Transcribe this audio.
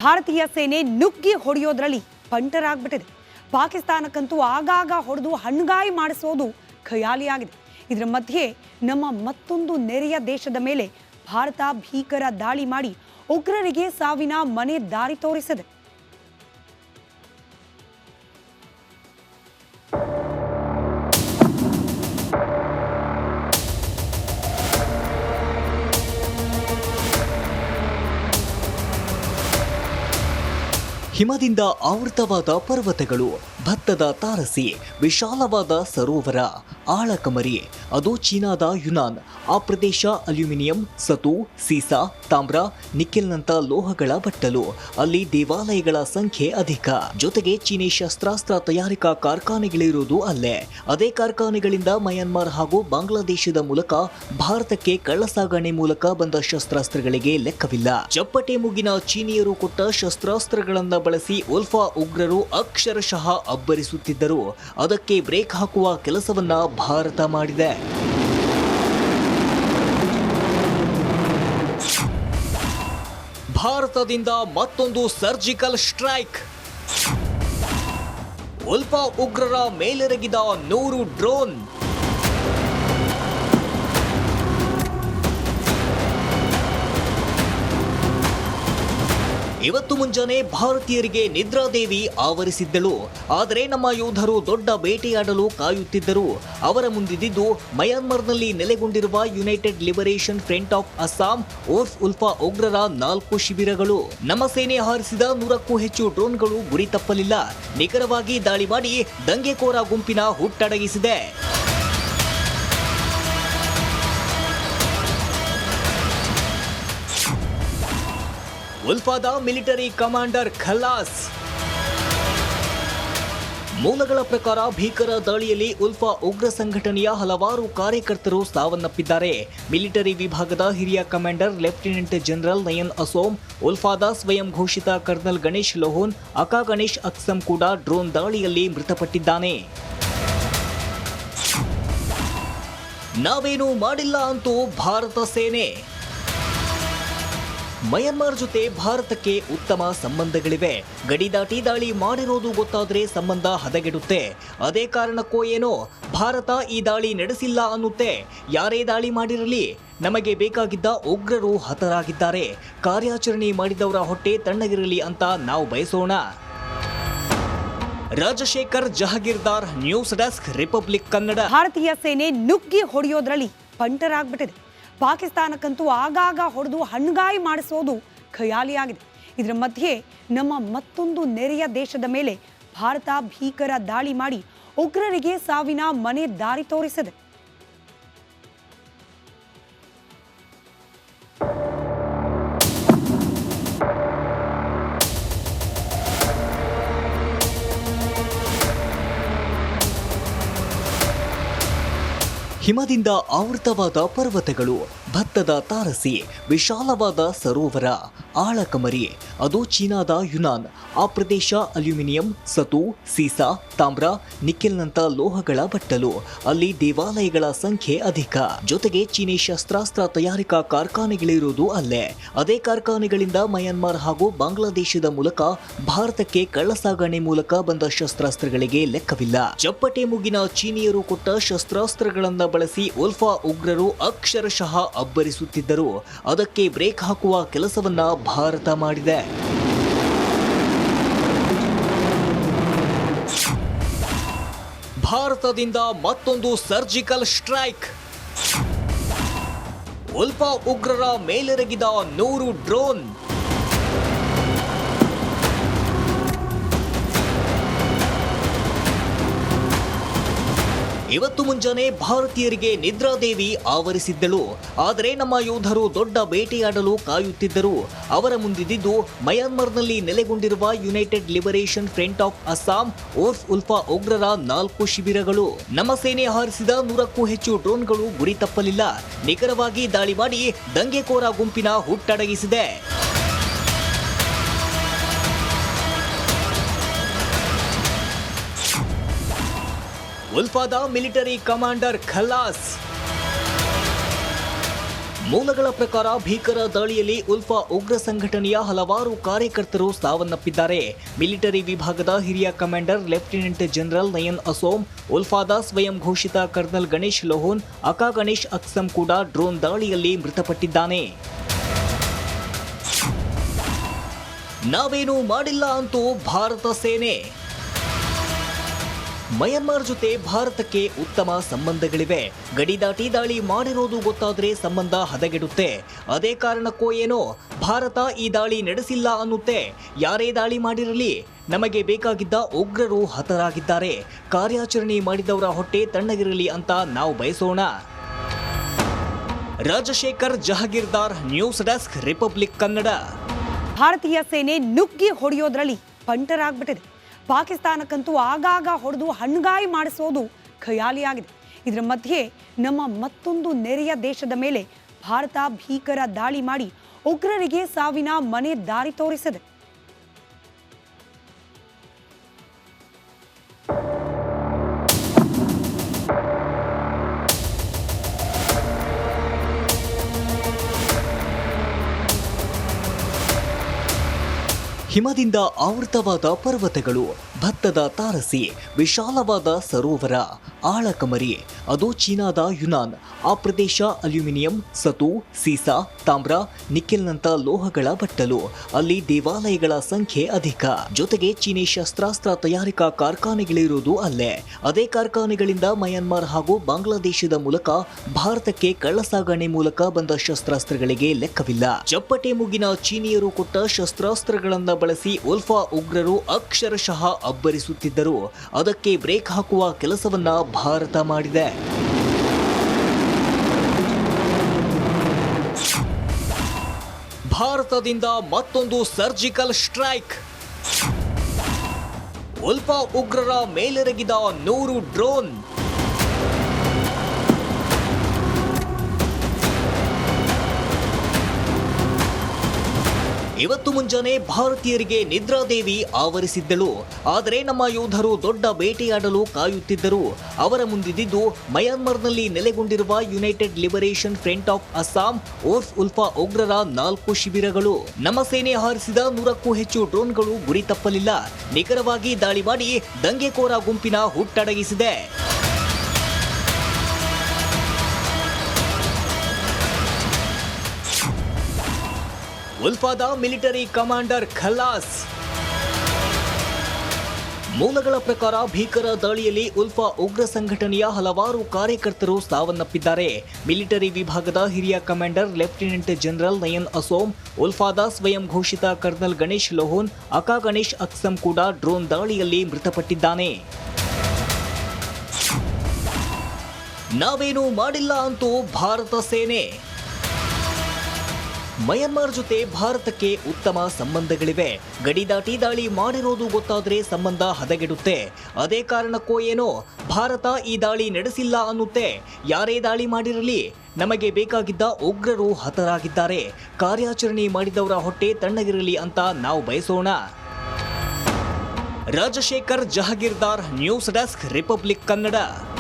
ಭಾರತೀಯ ಸೇನೆ ನುಗ್ಗಿ ಹೊಡೆಯೋದ್ರಲ್ಲಿ ಪಂಟರಾಗ್ಬಿಟ್ಟಿದೆ. ಪಾಕಿಸ್ತಾನಕ್ಕಂತೂ ಆಗಾಗ ಹೊಡೆದು ಹಣ್ಣುಗಾಯಿ ಮಾಡಿಸೋದು ಖಯಾಲಿಯಾಗಿದೆ. ಇದರ ಮಧ್ಯೆ ನಮ್ಮ ಮತ್ತೊಂದು ನೆರೆಯ ದೇಶದ ಮೇಲೆ ಭಾರತ ಭೀಕರ ದಾಳಿ ಮಾಡಿ ಉಗ್ರರಿಗೆ ಸಾವಿನ ಮನೆ ದಾರಿ ತೋರಿಸಿದೆ. ಹಿಮದಿಂದ ಆವೃತವಾದ ಪರ್ವತಗಳು, ಭತ್ತದ ತಾರಸಿ, ವಿಶಾಲವಾದ ಸರೋವರ, ಆಳಕಮರಿ, ಅದು ಚೀನಾದ ಯುನಾನ್. ಆ ಪ್ರದೇಶ ಅಲ್ಯೂಮಿನಿಯಂ, ಸತು, ಸೀಸಾ, ತಾಮ್ರ, ನಿಕ್ಕೆಲ್ನಂತ ಲೋಹಗಳ ಬಟ್ಟಲು. ಅಲ್ಲಿ ದೇವಾಲಯಗಳ ಸಂಖ್ಯೆ ಅಧಿಕ. ಜೊತೆಗೆ ಚೀನಿ ಶಸ್ತ್ರಾಸ್ತ್ರ ತಯಾರಿಕಾ ಕಾರ್ಖಾನೆಗಳಿರುವುದು ಅಲ್ಲೇ. ಅದೇ ಕಾರ್ಖಾನೆಗಳಿಂದ ಮಯನ್ಮಾರ್ ಹಾಗೂ ಬಾಂಗ್ಲಾದೇಶದ ಮೂಲಕ ಭಾರತಕ್ಕೆ ಕಳ್ಳಸಾಗಣೆ ಮೂಲಕ ಬಂದ ಶಸ್ತ್ರಾಸ್ತ್ರಗಳಿಗೆ ಲೆಕ್ಕವಿಲ್ಲ. ಚಪ್ಪಟೆ ಮುಗಿನ ಚೀನಿಯರು ಕೊಟ್ಟ ಶಸ್ತ್ರಾಸ್ತ್ರಗಳನ್ನ ಬಳಸಿ ಉಲ್ಫಾ ಉಗ್ರರು ಅಕ್ಷರಶಃ ಅಬ್ಬರಿಸುತ್ತಿದ್ದರು. ಅದಕ್ಕೆ ಬ್ರೇಕ್ ಹಾಕುವ ಕೆಲಸವನ್ನ ಭಾರತ ಮಾಡಿದೆ. ಭಾರತದಿಂದ ಮತ್ತೊಂದು ಸರ್ಜಿಕಲ್ ಸ್ಟ್ರೈಕ್. ಉಲ್ಫಾ ಉಗ್ರರ ಮೇಲೆರಗಿದ 100 ಡ್ರೋನ್. ಇವತ್ತು ಮುಂಜಾನೆ ಭಾರತೀಯರಿಗೆ ನಿದ್ರಾದೇವಿ ಆವರಿಸಿದ್ದಳು. ಆದರೆ ನಮ್ಮ ಯೋಧರು ದೊಡ್ಡ ಬೇಟೆಯಾಡಲು ಕಾಯುತ್ತಿದ್ದರು. ಅವರ ಮುಂದಿದ್ದು ಮಯನ್ಮಾರ್ನಲ್ಲಿ ನೆಲೆಗೊಂಡಿರುವ United Liberation Front of Assam ಉರ್ಫ್ ಉಲ್ಫಾ ಉಗ್ರರ 4 ಶಿಬಿರಗಳು. ನಮ್ಮ ಸೇನೆ ಹಾರಿಸಿದ 100ಕ್ಕೂ ಹೆಚ್ಚು ಡ್ರೋನ್ಗಳು ಗುರಿ ತಪ್ಪಲಿಲ್ಲ. ನಿಖರವಾಗಿ ದಾಳಿ ಮಾಡಿ ದಂಗೆಕೋರ ಗುಂಪಿನ ಹುಟ್ಟಡಗಿಸಿದೆ. ಉಲ್ಫಾದ ಮಿಲಿಟರಿ ಕಮಾಂಡರ್ ಖಲಾಸ್. ಮೂಲಗಳ ಪ್ರಕಾರ ಭೀಕರ ದಾಳಿಯಲ್ಲಿ ಉಲ್ಫಾ ಉಗ್ರ ಸಂಘಟನೆಯ ಹಲವಾರು ಕಾರ್ಯಕರ್ತರು ಸಾವನ್ನಪ್ಪಿದ್ದಾರೆ. ಮಿಲಿಟರಿ ವಿಭಾಗದ ಹಿರಿಯ commander lieutenant general Nayan Asom, ಉಲ್ಫಾದ ಸ್ವಯಂ ಘೋಷಿತ ಕರ್ನಲ್ ಗಣೇಶ್ ಲೋಹೋನ್, ಅಕಾ ಗಣೇಶ್ ಅಕ್ಸಮ್ ಕೂಡ ಡ್ರೋನ್ ದಾಳಿಯಲ್ಲಿ ಮೃತಪಟ್ಟಿದ್ದಾನೆ. ನಾವೇನೂ ಮಾಡಿಲ್ಲ ಅಂತೂ ಭಾರತ ಸೇನೆ. ಮಯನ್ಮಾರ್ ಜೊತೆ ಭಾರತಕ್ಕೆ ಉತ್ತಮ ಸಂಬಂಧಗಳಿವೆ. ಗಡಿ ದಾಟಿ ದಾಳಿ ಮಾಡಿರೋದು ಗೊತ್ತಾದ್ರೆ ಸಂಬಂಧ ಹದಗೆಡುತ್ತೆ. ಅದೇ ಕಾರಣಕ್ಕೋ ಏನೋ ಭಾರತ ಈ ದಾಳಿ ನಡೆಸಿಲ್ಲ ಅನ್ನುತ್ತೆ. ಯಾರೇ ದಾಳಿ ಮಾಡಿರಲಿ, ನಮಗೆ ಬೇಕಾಗಿದ್ದ ಉಗ್ರರು ಹತರಾಗಿದ್ದಾರೆ. ಕಾರ್ಯಾಚರಣೆ ಮಾಡಿದವರ ಹೊಟ್ಟೆ ತಣ್ಣಗಿರಲಿ ಅಂತ ನಾವು ಬಯಸೋಣ. Rajashekhar Jahagirdar, news desk, Republic Kannada. ಭಾರತೀಯ ಸೇನೆ ನುಗ್ಗಿ ಹೊಡೆಯೋದ್ರಲ್ಲಿ ಪಂಟರಾಗ್ಬಿಟ್ಟಿದೆ. ಪಾಕಿಸ್ತಾನಕ್ಕಂತೂ ಆಗಾಗ ಹೊಡೆದು ಹಣ್ಣುಗಾಯಿ ಮಾಡಿಸೋದು ಖಯಾಲಿಯಾಗಿದೆ. ಇದರ ಮಧ್ಯೆ ನಮ್ಮ ಮತ್ತೊಂದು ನೆರೆಯ ದೇಶದ ಮೇಲೆ ಭಾರತ ಭೀಕರ ದಾಳಿ ಮಾಡಿ ಉಗ್ರರಿಗೆ ಸಾವಿನ ಮನೆ ದಾರಿ ತೋರಿಸಿದೆ. ಹಿಮದಿಂದ ಆವೃತವಾದ ಪರ್ವತಗಳು, ಭತ್ತದ ತಾರಸಿ, ವಿಶಾಲವಾದ ಸರೋವರ, ಆಳಕಮರಿ, ಅದು ಚೀನಾದ ಯುನಾನ್. ಆ ಪ್ರದೇಶ ಅಲ್ಯೂಮಿನಿಯಂ, ಸತು, ಸೀಸಾ, ತಾಮ್ರ, ನಿಕ್ಕೆಲ್ನಂತ ಲೋಹಗಳ ಬಟ್ಟಲು. ಅಲ್ಲಿ ದೇವಾಲಯಗಳ ಸಂಖ್ಯೆ ಅಧಿಕ. ಜೊತೆಗೆ ಚೀನಿ ಶಸ್ತ್ರಾಸ್ತ್ರ ತಯಾರಿಕಾ ಕಾರ್ಖಾನೆಗಳಿರುವುದು ಅಲ್ಲೇ. ಅದೇ ಕಾರ್ಖಾನೆಗಳಿಂದ ಮಯನ್ಮಾರ್ ಹಾಗೂ ಬಾಂಗ್ಲಾದೇಶದ ಮೂಲಕ ಭಾರತಕ್ಕೆ ಕಳ್ಳಸಾಗಣೆ ಮೂಲಕ ಬಂದ ಶಸ್ತ್ರಾಸ್ತ್ರಗಳಿಗೆ ಲೆಕ್ಕವಿಲ್ಲ. ಚಪ್ಪಟೆ ಮುಗಿನ ಚೀನಿಯರು ಕೊಟ್ಟ ಶಸ್ತ್ರಾಸ್ತ್ರಗಳನ್ನ ಬಳಸಿ ಉಲ್ಫಾ ಉಗ್ರರು ಅಕ್ಷರಶಃ ಅಬ್ಬರಿಸುತ್ತಿದ್ದರು. ಅದಕ್ಕೆ ಬ್ರೇಕ್ ಹಾಕುವ ಕೆಲಸವನ್ನ ಭಾರತ ಮಾಡಿದೆ. ಭಾರತದಿಂದ ಮತ್ತೊಂದು ಸರ್ಜಿಕಲ್ ಸ್ಟ್ರೈಕ್. ಉಲ್ಫಾ ಉಗ್ರರ ಮೇಲೆರಗಿದ 100 ಡ್ರೋನ್. ಇವತ್ತು ಮುಂಜಾನೆ ಭಾರತೀಯರಿಗೆ ನಿದ್ರಾದೇವಿ ಆವರಿಸಿದ್ದಳು. ಆದರೆ ನಮ್ಮ ಯೋಧರು ದೊಡ್ಡ ಬೇಟೆಯಾಡಲು ಕಾಯುತ್ತಿದ್ದರು. ಅವರ ಮುಂದಿದ್ದು ಮಯನ್ಮಾರ್ನಲ್ಲಿ ನೆಲೆಗೊಂಡಿರುವ United Liberation Front of Assam ಉರ್ಫ್ ಉಲ್ಫಾ ಉಗ್ರರ 4 ಶಿಬಿರಗಳು. ನಮ್ಮ ಸೇನೆ ಹಾರಿಸಿದ 100ಕ್ಕೂ ಹೆಚ್ಚು ಡ್ರೋನ್ಗಳು ಗುರಿ ತಪ್ಪಲಿಲ್ಲ. ನಿಖರವಾಗಿ ದಾಳಿ ಮಾಡಿ ದಂಗೆಕೋರ ಗುಂಪಿನ ಹುಟ್ಟಡಗಿಸಿದೆ. ಉಲ್ಫಾದ ಮಿಲಿಟರಿ ಕಮಾಂಡರ್ ಖಲಾಸ್. ಮೂಲಗಳ ಪ್ರಕಾರ ಭೀಕರ ದಾಳಿಯಲ್ಲಿ ಉಲ್ಫಾ ಉಗ್ರ ಸಂಘಟನೆಯ ಹಲವಾರು ಕಾರ್ಯಕರ್ತರು ಸಾವನ್ನಪ್ಪಿದ್ದಾರೆ. ಮಿಲಿಟರಿ ವಿಭಾಗದ ಹಿರಿಯ commander lieutenant general Nayan Asom, ಉಲ್ಫಾದ ಸ್ವಯಂ ಘೋಷಿತ ಕರ್ನಲ್ ಗಣೇಶ್ ಲೋಹನ್, ಅಕಾ ಗಣೇಶ್ ಅಕ್ಸಮ್ ಕೂಡ ಡ್ರೋನ್ ದಾಳಿಯಲ್ಲಿ ಮೃತಪಟ್ಟಿದ್ದಾನೆ. ನಾವೇನು ಮಾಡಿಲ್ಲ ಅಂತೂ ಭಾರತ ಸೇನೆ. ಮಯನ್ಮಾರ್ ಜೊತೆ ಭಾರತಕ್ಕೆ ಉತ್ತಮ ಸಂಬಂಧಗಳಿವೆ. ಗಡಿ ದಾಟಿ ದಾಳಿ ಮಾಡಿರೋದು ಗೊತ್ತಾದ್ರೆ ಸಂಬಂಧ ಹದಗೆಡುತ್ತೆ. ಅದೇ ಕಾರಣಕ್ಕೋ ಏನೋ ಭಾರತ ಈ ದಾಳಿ ನಡೆಸಿಲ್ಲ ಅನ್ನುತ್ತೆ. ಯಾರೇ ದಾಳಿ ಮಾಡಿರಲಿ, ನಮಗೆ ಬೇಕಾಗಿದ್ದ ಉಗ್ರರು ಹತರಾಗಿದ್ದಾರೆ. ಕಾರ್ಯಾಚರಣೆ ಮಾಡಿದವರ ಹೊಟ್ಟೆ ತಣ್ಣಗಿರಲಿ ಅಂತ ನಾವು ಬಯಸೋಣ. Rajashekhar Jahagirdar, news desk, Republic Kannada. ಭಾರತೀಯ ಸೇನೆ ನುಗ್ಗಿ ಹೊಡೆಯೋದ್ರಲ್ಲಿ ಪಂಟರಾಗ್ಬಿಟ್ಟಿದೆ. ಪಾಕಿಸ್ತಾನಕ್ಕಂತೂ ಆಗಾಗ ಹೊಡೆದು ಹಣ್ಣುಗಾಯಿ ಮಾಡಿಸೋದು ಖಯಾಲಿಯಾಗಿದೆ. ಇದರ ಮಧ್ಯೆ ನಮ್ಮ ಮತ್ತೊಂದು ನೆರೆಯ ದೇಶದ ಮೇಲೆ ಭಾರತ ಭೀಕರ ದಾಳಿ ಮಾಡಿ ಉಗ್ರರಿಗೆ ಸಾವಿನ ಮನೆ ದಾರಿ ತೋರಿಸಿದೆ. ಹಿಮದಿಂದ ಆವೃತವಾದ ಪರ್ವತಗಳು, ಭತ್ತದ ತಾರಸಿ, ವಿಶಾಲವಾದ ಸರೋವರ, ಆಳಕಮರಿ, ಅದು ಚೀನಾದ ಯುನಾನ್. ಆ ಪ್ರದೇಶ ಅಲ್ಯೂಮಿನಿಯಂ, ಸತು, ಸೀಸಾ, ತಾಮ್ರ, ನಿಕ್ಕೆಲ್ನಂತ ಲೋಹಗಳ ಬಟ್ಟಲು. ಅಲ್ಲಿ ದೇವಾಲಯಗಳ ಸಂಖ್ಯೆ ಅಧಿಕ. ಜೊತೆಗೆ ಚೀನಿ ಶಸ್ತ್ರಾಸ್ತ್ರ ತಯಾರಿಕಾ ಕಾರ್ಖಾನೆಗಳಿರುವುದು ಅಲ್ಲೇ. ಅದೇ ಕಾರ್ಖಾನೆಗಳಿಂದ ಮಯನ್ಮಾರ್ ಹಾಗೂ ಬಾಂಗ್ಲಾದೇಶದ ಮೂಲಕ ಭಾರತಕ್ಕೆ ಕಳ್ಳಸಾಗಣೆ ಮೂಲಕ ಬಂದ ಶಸ್ತ್ರಾಸ್ತ್ರಗಳಿಗೆ ಲೆಕ್ಕವಿಲ್ಲ. ಚಪ್ಪಟೆ ಮುಗಿನ ಚೀನಿಯರು ಕೊಟ್ಟ ಶಸ್ತ್ರಾಸ್ತ್ರಗಳನ್ನ ಬಳಸಿ ಉಲ್ಫಾ ಉಗ್ರರು ಅಕ್ಷರಶಃ ಅಬ್ಬರಿಸುತ್ತಿದ್ದರು. ಅದಕ್ಕೆ ಬ್ರೇಕ್ ಹಾಕುವ ಕೆಲಸವನ್ನ ಭಾರತ ಮಾಡಿದೆ. ಭಾರತದಿಂದ ಮತ್ತೊಂದು ಸರ್ಜಿಕಲ್ ಸ್ಟ್ರೈಕ್. ಉಲ್ಫಾ ಉಗ್ರರ ಮೇಲೆರಗಿದ 100 ಡ್ರೋನ್. ಇವತ್ತು ಮುಂಜಾನೆ ಭಾರತೀಯರಿಗೆ ನಿದ್ರಾದೇವಿ ಆವರಿಸಿದ್ದಳು. ಆದರೆ ನಮ್ಮ ಯೋಧರು ದೊಡ್ಡ ಬೇಟೆಯಾಡಲು ಕಾಯುತ್ತಿದ್ದರು. ಅವರ ಮುಂದಿದ್ದು ಮಯನ್ಮಾರ್ನಲ್ಲಿ ನೆಲೆಗೊಂಡಿರುವ United Liberation Front of Assam ಓರ್ಫ್ ಉಲ್ಫಾ ಉಗ್ರರ 4 ಶಿಬಿರಗಳು. ನಮ್ಮ ಸೇನೆ ಹಾರಿಸಿದ 100ಕ್ಕೂ ಹೆಚ್ಚು ಡ್ರೋನ್ಗಳು ಗುರಿ ತಪ್ಪಲಿಲ್ಲ. ನಿಖರವಾಗಿ ದಾಳಿ ಮಾಡಿ ದಂಗೆಕೋರ ಗುಂಪಿನ ಹುಟ್ಟಡಗಿಸಿದೆ. ಉಲ್ಫಾದ ಮಿಲಿಟರಿ ಕಮಾಂಡರ್ ಖಲಾಸ್. ಮೂಲಗಳ ಪ್ರಕಾರ ಭೀಕರ ದಾಳಿಯಲ್ಲಿ ಉಲ್ಫಾ ಉಗ್ರ ಸಂಘಟನೆಯ ಹಲವಾರು ಕಾರ್ಯಕರ್ತರು ಸಾವನ್ನಪ್ಪಿದ್ದಾರೆ. ಮಿಲಿಟರಿ ವಿಭಾಗದ ಹಿರಿಯ commander lieutenant general Nayan Asom, ಉಲ್ಫಾದ ಸ್ವಯಂ ಘೋಷಿತ ಕರ್ನಲ್ ಗಣೇಶ್ ಲೋಹನ್, ಅಕಾ ಗಣೇಶ್ ಅಕ್ಸಮ್ ಕೂಡ ಡ್ರೋನ್ ದಾಳಿಯಲ್ಲಿ ಮೃತಪಟ್ಟಿದ್ದಾನೆ. ನಾವೇನು ಮಾಡಿಲ್ಲ ಅಂತೂ ಭಾರತ ಸೇನೆ. ಮಯನ್ಮಾರ್ ಜೊತೆ ಭಾರತಕ್ಕೆ ಉತ್ತಮ ಸಂಬಂಧಗಳಿವೆ. ಗಡಿ ದಾಟಿ ದಾಳಿ ಮಾಡಿರೋದು ಗೊತ್ತಾದ್ರೆ ಸಂಬಂಧ ಹದಗೆಡುತ್ತೆ. ಅದೇ ಕಾರಣಕ್ಕೋ ಏನೋ ಭಾರತ ಈ ದಾಳಿ ನಡೆಸಿಲ್ಲ ಅನ್ನುತ್ತೆ. ಯಾರೇ ದಾಳಿ ಮಾಡಿರಲಿ, ನಮಗೆ ಬೇಕಾಗಿದ್ದ ಉಗ್ರರು ಹತರಾಗಿದ್ದಾರೆ. ಕಾರ್ಯಾಚರಣೆ ಮಾಡಿದವರ ಹೊಟ್ಟೆ ತಣ್ಣಗಿರಲಿ ಅಂತ ನಾವು ಬಯಸೋಣ. Rajashekhar Jahagirdar, news desk, Republic Kannada.